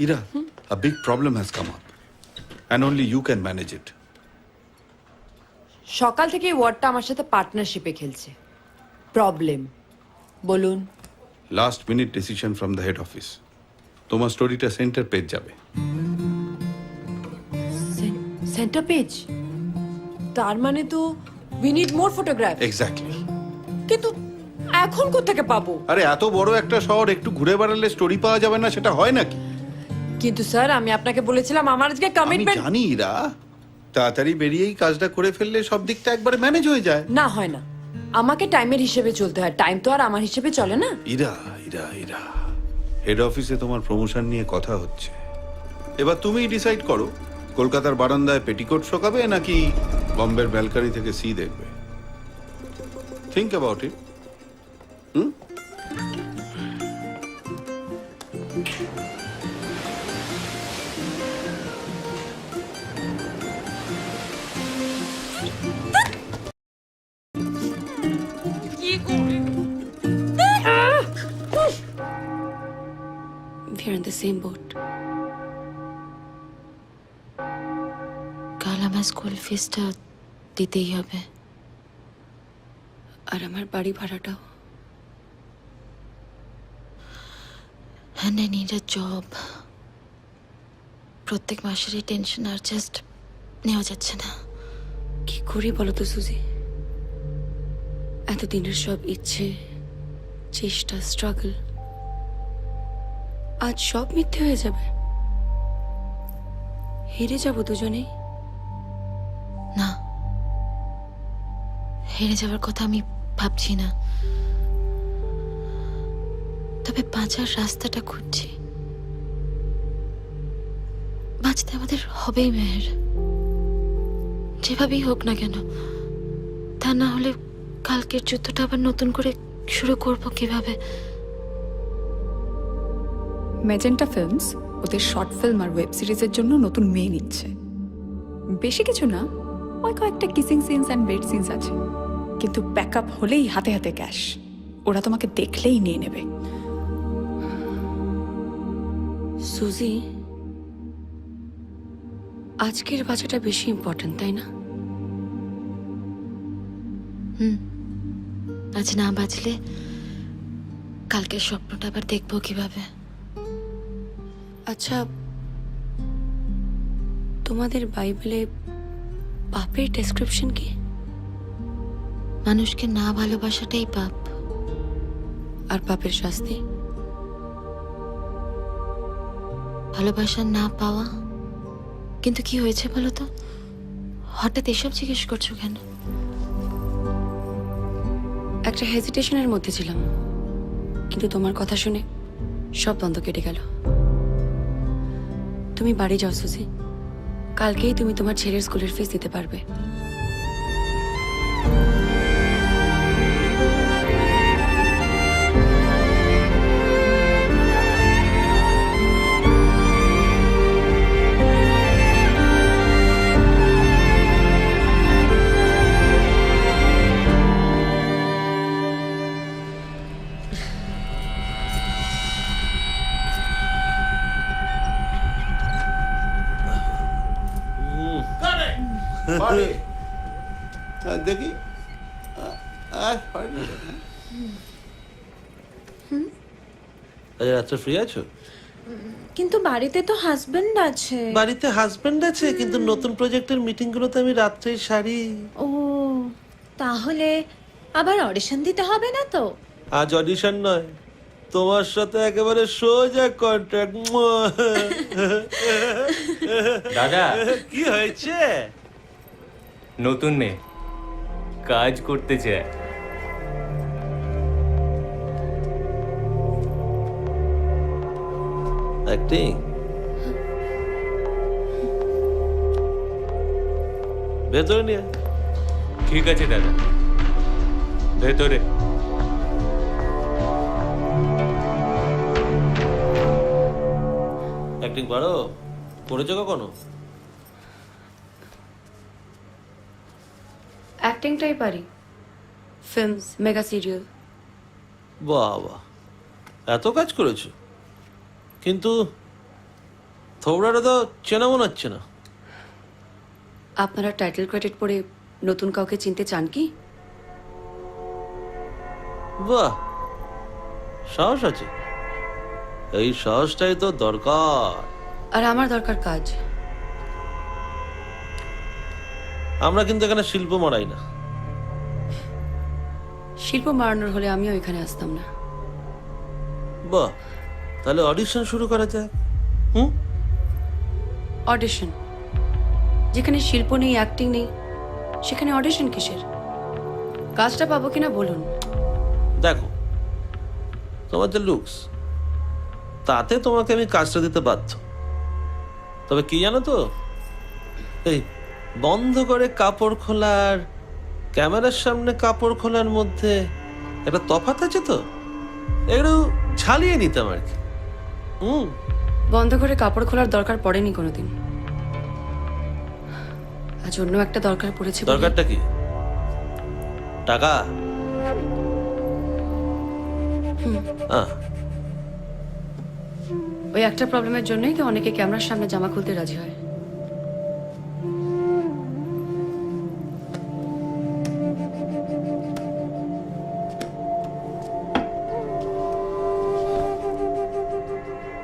Ira, a big problem has come up. And only you can manage it. সকাল থেকে এই ওয়ার্ডটা আমার সাথে পার্টনারশিপে খেলছে। প্রবলেম বলুন। Last minute decision from the head office. তোমার স্টোরিটা সেন্টার পেজ যাবে। Centre page? তার মানে তো we need more photograph. Exactly. কিন্তু এখন কোত্থেকে পাবো? আরে এত বড় একটা শহর একটু ঘুরে বেড়ালে স্টোরি পাওয়া যাবে না, সেটা হয় নাকি? কিন্তু স্যার আমি আপনাকে বলেছিলাম আমার আজকে আমি কমিটমেন্ট। জানি ইরা, তাড়াতাড়ি বেরিয়েই কাজটা করে ফেললে সব দিকটা একবারে ম্যানেজ হয়ে যায়। না হয় না, আমাকে টাইমের হিসেবে চলতে হয়, টাইম তো আর আমার হিসেবে চলে না। ইরা ইরা ইরা হেড অফিসে তোমার প্রমোশন নিয়ে কথা হচ্ছে। এবার তুমিই ডিসাইড করো, কলকাতার বারান্দায় পেটিকোট শোকাবে নাকি বম্বের ব্যালকনি থেকে সি দেখবে। Think about it. We're in the same boat. কাল আমার স্কুল ফিসটা দিতেই হবে, আর আমার বাড়ি ভাড়াটাও। and I need a job. প্রত্যেক মাসের এই টেনশন আর জাস্ট নেওয়া যাচ্ছে না। কি করি বলো তো সুজি? এতদিনের সব ইচ্ছে, চেষ্টা, স্ট্রাগল আজ সব মিথ্যে হয়ে যাবে। হেরে যাবো দুজনেই। না, হেরে যাওয়ার কথা আমি ভাবছি না, তবে বাঁচার রাস্তাটা খুঁজছি। বাঁচতে আমাদের হবেই মেহের, যেভাবেই হোক না কেন। তা না হলে কালকের যুদ্ধটা আবার নতুন করে শুরু করবো কিভাবে? ম্যাজেন্টা ফিল্মস ওদের শর্ট ফিল্ম আর ওয়েব সিরিজের জন্য নতুন মেয়ে নিচ্ছে। বেশি কিছু না, ওই কয়েকটা kissing scenes and bed scenes আছে, কিন্তু ব্যাকআপ হলেই হাতে হাতে ক্যাশ। ওরা তোমাকে দেখলেই নিয়ে নেবে। সুজি, আজকের বাঁচাটা বেশি ইম্পর্টেন্ট, তাই না? আজ না বাঁচলে কালকের স্বপ্নটা আবার দেখবো কিভাবে? আচ্ছা, তোমাদের বাইবেলে পাপের ডেসক্রিপশন কি? মানুষকে না ভালোবাসাটাই পাপ। আর পাপের শাস্তি? ভালোবাসা না পাওয়া। কিন্তু কি হয়েছে বলো তো, হঠাৎ এসব জিজ্ঞেস করছো কেন? একটা হেজিটেশনের মধ্যে ছিলাম, কিন্তু তোমার কথা শুনে সব দ্বন্দ্ব কেটে গেল। তুমি বাড়ি যাও সুজি, কালকেই তুমি তোমার ছেলের স্কুলের ফিস দিতে পারবে। দেখি রাত্রে ফ্রি আছো? কিন্তু বাড়িতে তো হাজবেন্ড আছে। বাড়িতে হাজবেন্ড আছে, কিন্তু নতুন প্রজেক্টের মিটিং গুলোতে আমি রাত্রেই সারি। ও, তাহলে আবার অডিশন দিতে হবে না তো? আজ অডিশন নয়, তোমার সাথে একেবারে সোজা কন্ট্রাক্ট। দাদা, কি হয়েছে? নতুন মেয়ে কাজ করতে চায়। অ্যাক্টিং ভেতরে নিয়ে। ঠিক আছে দাদা, ভেতরে। অ্যাক্টিং পারো? করেছো কখনো? অ্যাক্টিংটাই পারি, ফিল্মস, মেগা সিরিয়াল। বাবা, এত কাজ করেছো, কিন্তু থোবড়াটা তো চেনা মনে হচ্ছে না। আপনারা টাইটেল ক্রেডিট পড়ে নতুন কাউকে চিনতে চান কি? বাহ, সাহস আছে। এই সাহসটাই তো দরকার। আর আমার দরকার কাজ। আমরা কিন্তু এখানে শিল্প মারাই না। শিল্প মারানোর হলে আমিও এখানে আসতাম না। বাহ, তাহলে অডিশন শুরু করা যাক। হুম, অডিশন? যেখানে শিল্প নেই, অ্যাক্টিং নেই, সেখানে অডিশন কিসের? কাজটা পাবো কিনা বলুন। দেখো, তোমার যে লুকস, তাতে তোমাকে আমি কাজটা দিতে বাধ্য। তবে কি জানো তো, এই বন্ধ করে কাপড় খোলার, ক্যামেরার সামনে কাপড় খোলার মধ্যে একটা তফাৎ আছে তো, একটু ঝালিয়ে নিতাম আর কি। বন্ধ করে কাপড় খোলার দরকার পড়েনি কোনোদিন। আজ অন্য একটা দরকার পড়েছে বলে- দরকারটা কি? টাকা? ওই একটা প্রবলেমের জন্যই তো অনেকে ক্যামেরার সামনে জামা খুলতে রাজি হয়।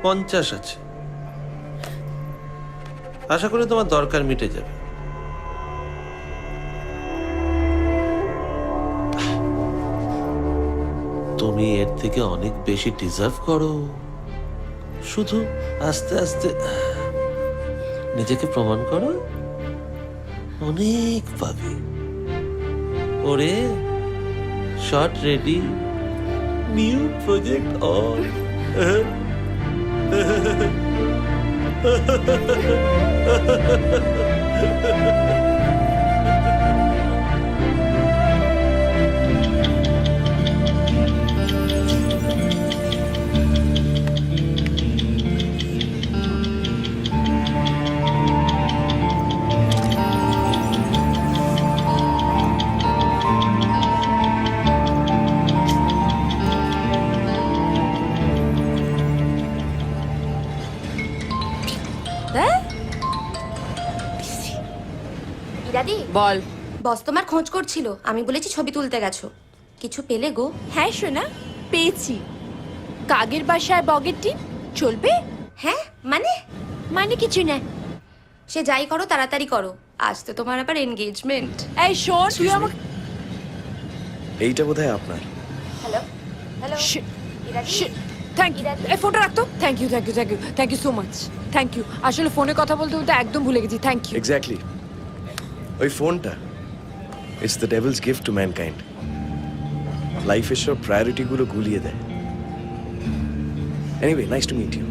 $50 আছে, আশা করি তোমার দরকার মিটে যাবে। তুমি এর থেকে অনেক বেশি ডিজার্ভ করো। শুধু আস্তে আস্তে নিজেকে প্রমাণ করো, অনেক পাবে। ওরে, shot ready, new project on. দাদি, বল। বস তোমার খোঁজ করছিল, আমি বলেছি ছবি তুলতে গেছো। কিছু পেলে গো? হ্যাঁ সোনা, পেয়েছি। কাগের বাসায় বগের টিম চলবে? হ্যাঁ, মানে মানে কিছু না। সে যাই করো তাড়াতাড়ি করো, আজ তো তোমার আবার এনগেজমেন্ট। এই শোন, তুই আমাকে এইটা বোধহয় আপনার। Hello hello thank you. এই ফোনটা রাখতো। Thank you, thank you, thank you, thank you so much. Thank you. আসলে ফোনে কথা বলতে বলতে একদম ভুলে গেছি। Thank you. এক্স্যাক্টলি, ওই ফোনটা it's the devil's gift to mankind. লাইফের সব প্রায়োরিটিগুলো গুলিয়ে দেয়। Anyway, nice to meet you.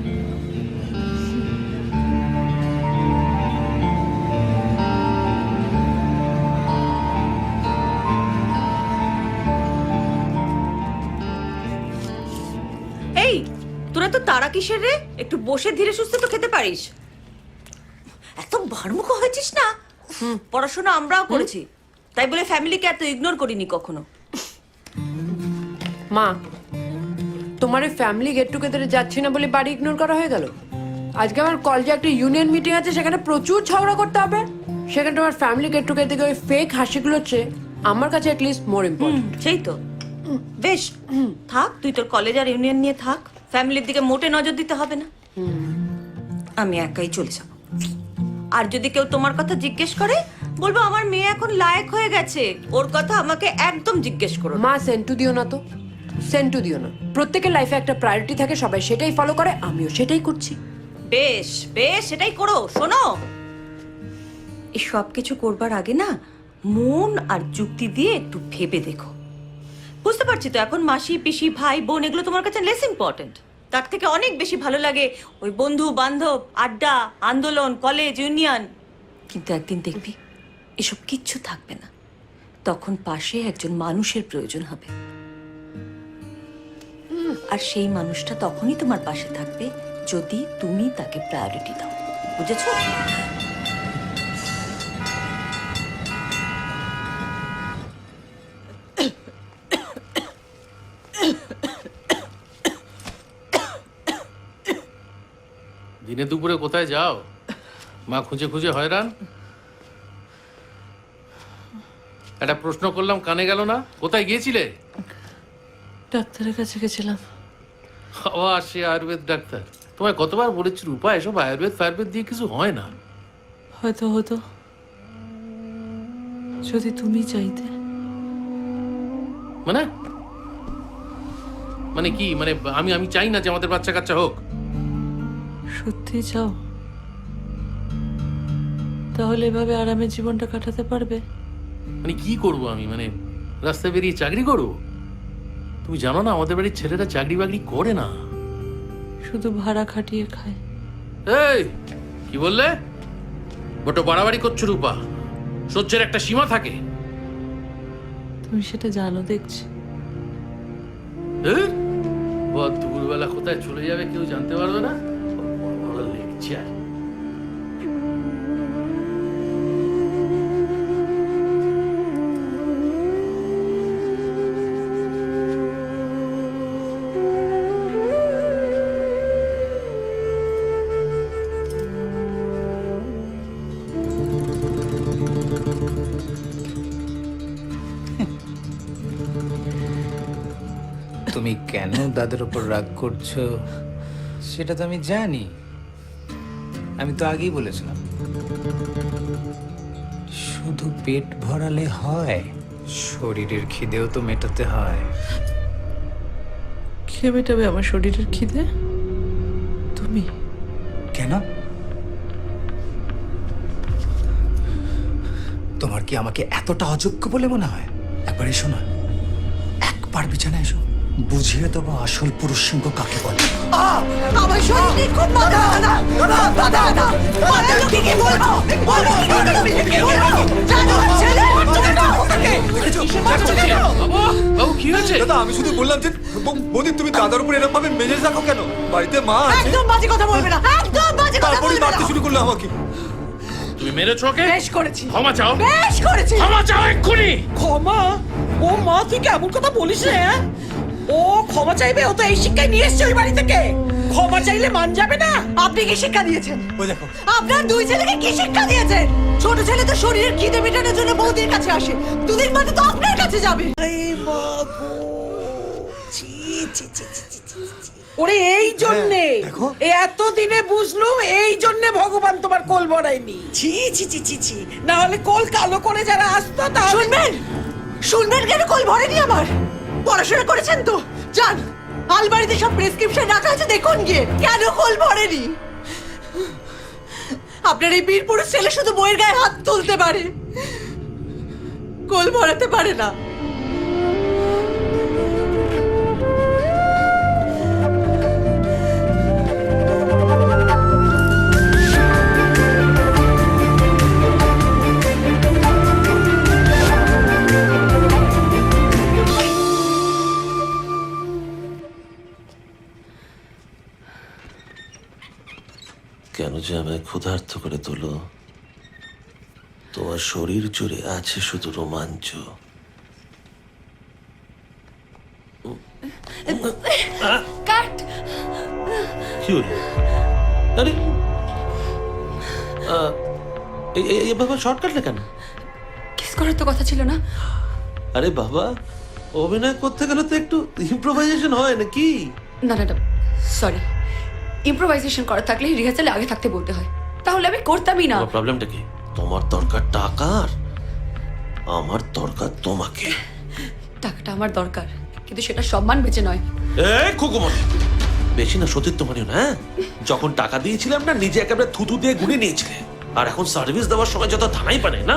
এই, তোরা তো তারা কিসের রে? একটু বসে ধীরে সুস্থে তো খেতে পারিস। এত ভারমুখ হয়েছিস না। পড়াশোনা আমরাও করেছি, তাই বলে ফ্যামিলিকে এত ইগনোর করিনি কখনো। মা, তোমার এই ফ্যামিলি গেট টুগেদারে যাচ্ছি না বলে বাড়ি ইগনোর করা হয়ে গেল। আজকে আমার কলেজে একটা ইউনিয়ন মিটিং আছে, সেখানে প্রচুর ঝগড়া করতে হবে। সেখানে তোমার ফ্যামিলি গেট টুগেদার থেকে ওই ফেক হাসিগুলো হচ্ছে আমার কাছে অ্যাটলিস্ট মোর ইম্পর্টেন্ট। সেই তো, বেশ থাক, তুই তোর কলেজ আর ইউনিয়ন নিয়ে থাক। ফ্যামিলির দিকে মোটে নজর দিতে হবে না। আমি একাই চলে যাব। আর যদি কেউ তোমার কথা জিজ্ঞেস করে, বলবো আমার মেয়ে এখন লায়ক হয়ে গেছে, ওর কথা আমাকে একদম জিজ্ঞেস করো না। মা, সেন্টু দিও না তো, সেন্টু দিও না। প্রত্যেকের লাইফে একটা প্রায়োরিটি থাকে, সবাই সেটাই ফলো করে, আমিও সেটাই করছি। বেশ বেশ, সেটাই করো। শোনো, এই সব কিছু করবার আগে না মন আর যুক্তি দিয়ে একটু ভেবে দেখো। বুঝতে পারছি তো এখন মাসি পিসি ভাই বোন এগুলো তোমার কাছে লেস ইম্পর্টেন্ট। তার থেকে অনেক বেশি ভালো লাগে ওই বন্ধু বান্ধব, আড্ডা, আন্দোলন, কলেজ, ইউনিয়ন। কিন্তু একদিন দেখবি এসব কিচ্ছু থাকবে না, তখন পাশে একজন মানুষের প্রয়োজন হবে। আর সেই মানুষটা তখনই তোমার পাশে থাকবে যদি তুমি তাকে প্রায়োরিটি দাও। বুঝেছো? দিনে দুপুরে কোথায় যাও? মা খুঁজে খুঁজে হয়রান। একটা প্রশ্ন করলাম কানে গেল না। কোথায় গিয়েছিলে? ডাক্তারের কাছে গেছিলাম। আবার সে আয়ুর্বেদ ডাক্তার। তোমায় কতবার বলেছি রূপা, এসব আয়ুর্বেদ ফায়ুর্বেদ দিয়ে কিছু হয় না। হয়তো হতো যদি তুমি চাইতে। মানে মানে কি মানে? আমি চাই না যে আমাদের বাচ্চা কাচ্চা হোক। সত্যি চাও? তাহলে এভাবে আরামে জীবনটা কাটাতে পারবে? মানে কি করব আমি? মানে রাস্তায় বেরিয়ে চাকরি করবো? তুমি জানো না আমাদের বাড়ির ছেলেরা চাকরি বাকরি করে না, শুধু ভাড়া খাটিয়ে খায়। এই কি বললে? বটো বাড়াবাড়ি করছো রূপা, সহ্যের একটা সীমা থাকে। তুমি সেটা জানো দেখছি। দুপুরবেলা কোথায় চলে যাবে কেউ জানতে পারবে না। বড় লেকচার। তুমি কেন দাদার উপর রাগ করছো সেটা তো আমি জানি। আমি তো আগেই বলেছিলাম, শুধু পেট ভরালে হয়, শরীরের খিদেও তো মেটাতে হয়। কে মেটাবে আমার শরীরের খিদে? তুমি। কেন? তোমার কি আমাকে এতটা অযোগ্য বলে মনে হয়? একবার এসো না, একবার বিছানায় এসো, বুঝিয়ে দেবো আসল পুরুষ সিংহ কাকে বলে। আমার শরীরে খুব মাথা ব্যথা। মাথা ব্যথা। মাথা লোকে কি বলবো? বলবো কি করে তুমি? কি বলবো? জানো ছেলে মারছো কেন? মারছো কেন? বাবু কি হয়েছে? দাদা আমি শুধু বললাম যে বৌদি তুমি দাদার উপর এরকম ভাবে মেজাজ রাখো কেন? বাড়িতে মা আছে। একদম বাজে কথা বলবে না। একদম বাজে কথা তারপরে বলবে না। মারতে শুরু করলো আমাকে। তুমি মেরেছো ওকে? বেশ করেছি। ক্ষমা চাও। বেশ করেছি। ক্ষমা চাও এক্ষুনি। ক্ষমা? ও মা তুই কেমন কথা বলিস রে? ও ক্ষমা চাইবে? ও তো এই শিক্ষায় নিয়ে এসছে ওই বাড়ি থেকে। ক্ষমা চাইলে মান যাবে না? আপনি কি শিক্ষা দিয়েছেন? ওই দেখো আপনার দুই ছেলেকে কি শিক্ষা দিয়েছেন? ছোট ছেলে তো শরীরের খিদে মেটানোর জন্য বৌদির কাছে আসে, দুদিন বাদে তো আপনার কাছে যাবে। ওরে এই জন্যে এতদিনে বুঝলুম, এই জন্যে ভগবান তোমার কোল বড়ায়নি। ছি ছি ছি ছি ছি, না হলে কোল কালো করে যারা আসতো তা শুনবেন। শুনবেন কেন কোল ভরেনি আমার? পড়াশোনা করেছেন তো, যান আলমারিতে সব প্রেসক্রিপশন রাখা আছে, দেখুন গিয়ে কেন কোল ভরেনি। আপনার এই বীর পুরুষ ছেলে শুধু বইয়ের গায়ে হাত তুলতে পারে, কোল ভরাতে পারে না। কেন যে আমায় ক্ষুধার্ত করে তোলো? তোমার শরীর জুড়ে আছে শুধু রোমাঞ্চ। কাট। কি হলো? আরে বাবা শর্ট কাটলে কেন? কিস করার তো কথা ছিল না। আরে বাবা অভিনয় করতে গেলে তো একটু ইম্প্রোভাইজেশন হয় নাকি? না না না, সরি। ইম্প্রোভাইজেশন করা থাকলে রিহার্সালে আগে থাকতে বলতে হয়, তাহলে আমি করতামই না। তোমার প্রবলেমটা কি? তোমার দরকার টাকার, আমার দরকার তোমাকে। টাকাটা আমার দরকার, কিন্তু সেটা সম্মান বেঁচে নয়। এই খুকুমনি, বেশি না সতীর্থমানিও না। যখন টাকা দিয়েছিলাম না, নিজে একেবারে থুতু দিয়ে গুনে নিয়েছিলে, আর এখন সার্ভিস দেওয়ার সময় যত থানাই পানে না।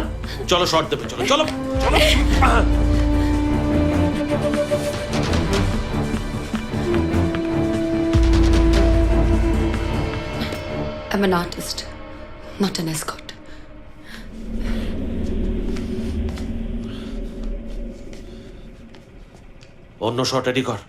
চলো শর্ট দেবে, চলো চলো চলো। I'm an artist, not an escort. অন্য শর্ট রেডি কর।